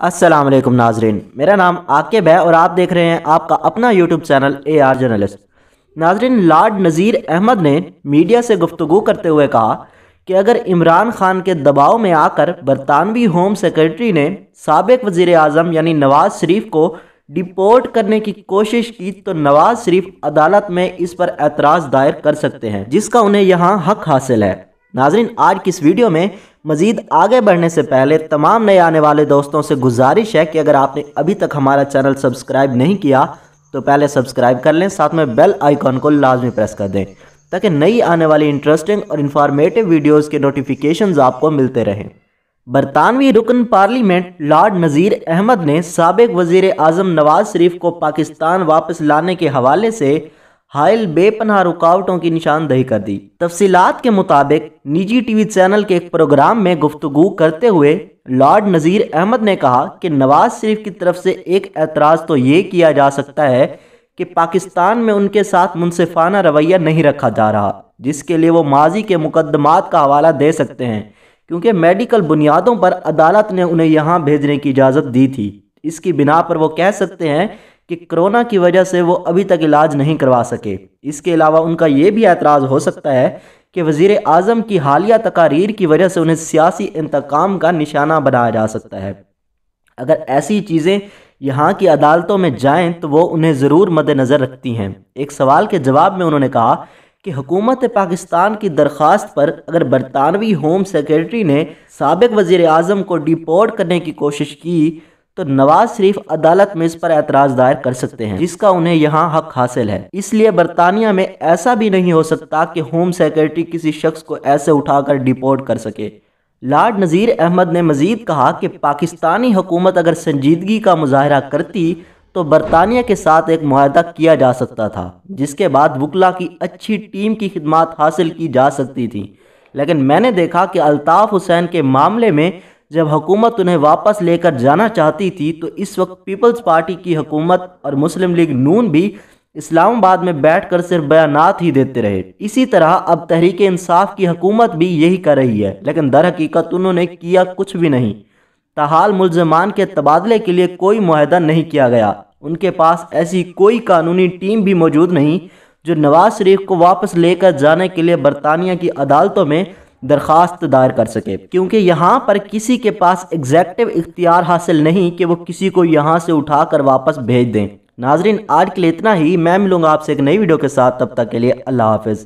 अस्सलाम वालेकुम नाजरीन, मेरा नाम आकिब है और आप देख रहे हैं आपका अपना यूट्यूब चैनल AR जर्नलिस्ट। नाजरीन, लॉर्ड नज़ीर अहमद ने मीडिया से गुफ्तगू करते हुए कहा कि अगर इमरान खान के दबाव में आकर बरतानवी होम सेक्रेटरी ने साबिक वज़ीर आज़म यानी नवाज शरीफ को डिपोर्ट करने की कोशिश की तो नवाज शरीफ अदालत में इस पर एतराज़ दायर कर सकते हैं, जिसका उन्हें यहाँ हक हासिल है। नाजरीन, आज की इस वीडियो में मज़ीद आगे बढ़ने से पहले तमाम नए आने वाले दोस्तों से गुजारिश है कि अगर आपने अभी तक हमारा चैनल सब्सक्राइब नहीं किया तो पहले सब्सक्राइब कर लें, साथ में बेल आइकॉन को लाजमी प्रेस कर दें ताकि नई आने वाली इंटरेस्टिंग और इन्फॉर्मेटिव वीडियोज़ के नोटिफिकेशंस आपको मिलते रहें। बरतानवी रुकन पार्लियामेंट लॉर्ड नज़ीर अहमद ने साबिक वज़ीर आज़म नवाज शरीफ को पाकिस्तान वापस लाने के हवाले से हायल बेपनाह रुकावटों की निशानदही कर दी। तफसीलात के मुताबिक निजी टीवी चैनल के एक प्रोग्राम में गुफ्तगू करते हुए लॉर्ड नज़ीर अहमद ने कहा कि नवाज शरीफ की तरफ से एक एतराज़ तो ये किया जा सकता है कि पाकिस्तान में उनके साथ मुनसिफाना रवैया नहीं रखा जा रहा, जिसके लिए वो माजी के मुकदमात का हवाला दे सकते हैं क्योंकि मेडिकल बुनियादों पर अदालत ने उन्हें यहाँ भेजने की इजाज़त दी थी। इसकी बिना पर वो कह सकते हैं कि कोरोना की वजह से वो अभी तक इलाज नहीं करवा सके। इसके अलावा उनका ये भी एतराज़ हो सकता है कि वज़ीर आज़म की हालिया तकारीर की वजह से उन्हें सियासी इंतकाम का निशाना बनाया जा सकता है। अगर ऐसी चीज़ें यहाँ की अदालतों में जाएं तो वो उन्हें ज़रूर मद्देनज़र रखती हैं। एक सवाल के जवाब में उन्होंने कहा कि हुकूमत पाकिस्तान की दरख्वास्त पर अगर बरतानवी होम सेक्रेटरी ने साबिक वज़ीर आज़म को डिपोर्ट करने की कोशिश की तो नवाज शरीफ अदालत में इस पर एतराज़ दायर कर सकते हैं, जिसका उन्हें यहाँ हक हासिल है। इसलिए बरतानिया में ऐसा भी नहीं हो सकता कि होम सेक्रेटरी किसी शख्स को ऐसे उठाकर डिपोर्ट कर सके। लॉर्ड नज़ीर अहमद ने मज़ीद कहा कि पाकिस्तानी हुकूमत अगर संजीदगी का मुजाहरा करती तो बरतानिया के साथ एक मुआहदा किया जा सकता था, जिसके बाद वकला की अच्छी टीम की खिदमत हासिल की जा सकती थी। लेकिन मैंने देखा कि अल्ताफ़ हुसैन के मामले में जब हुकूमत उन्हें वापस लेकर जाना चाहती थी तो इस वक्त पीपल्स पार्टी की हुकूमत और मुस्लिम लीग नून भी इस्लामाबाद में बैठकर सिर्फ बयानात ही देते रहे। इसी तरह अब तहरीक इंसाफ की हुकूमत भी यही कर रही है, लेकिन दर हकीकत उन्होंने किया कुछ भी नहीं। ताहाल मुल्ज़मान के तबादले के लिए कोई मुआहदा नहीं किया गया। उनके पास ऐसी कोई कानूनी टीम भी मौजूद नहीं जो नवाज शरीफ को वापस लेकर जाने के लिए बरतानिया की अदालतों में दरख्वास्त दायर कर सके, क्योंकि यहाँ पर किसी के पास एग्जेक्टिव इख्तियार हासिल नहीं कि वो किसी को यहाँ से उठाकर वापस भेज दें। नाजरीन, आज के लिए इतना ही। मैं मिलूंगा आपसे एक नई वीडियो के साथ, तब तक के लिए अल्लाह हाफिज़।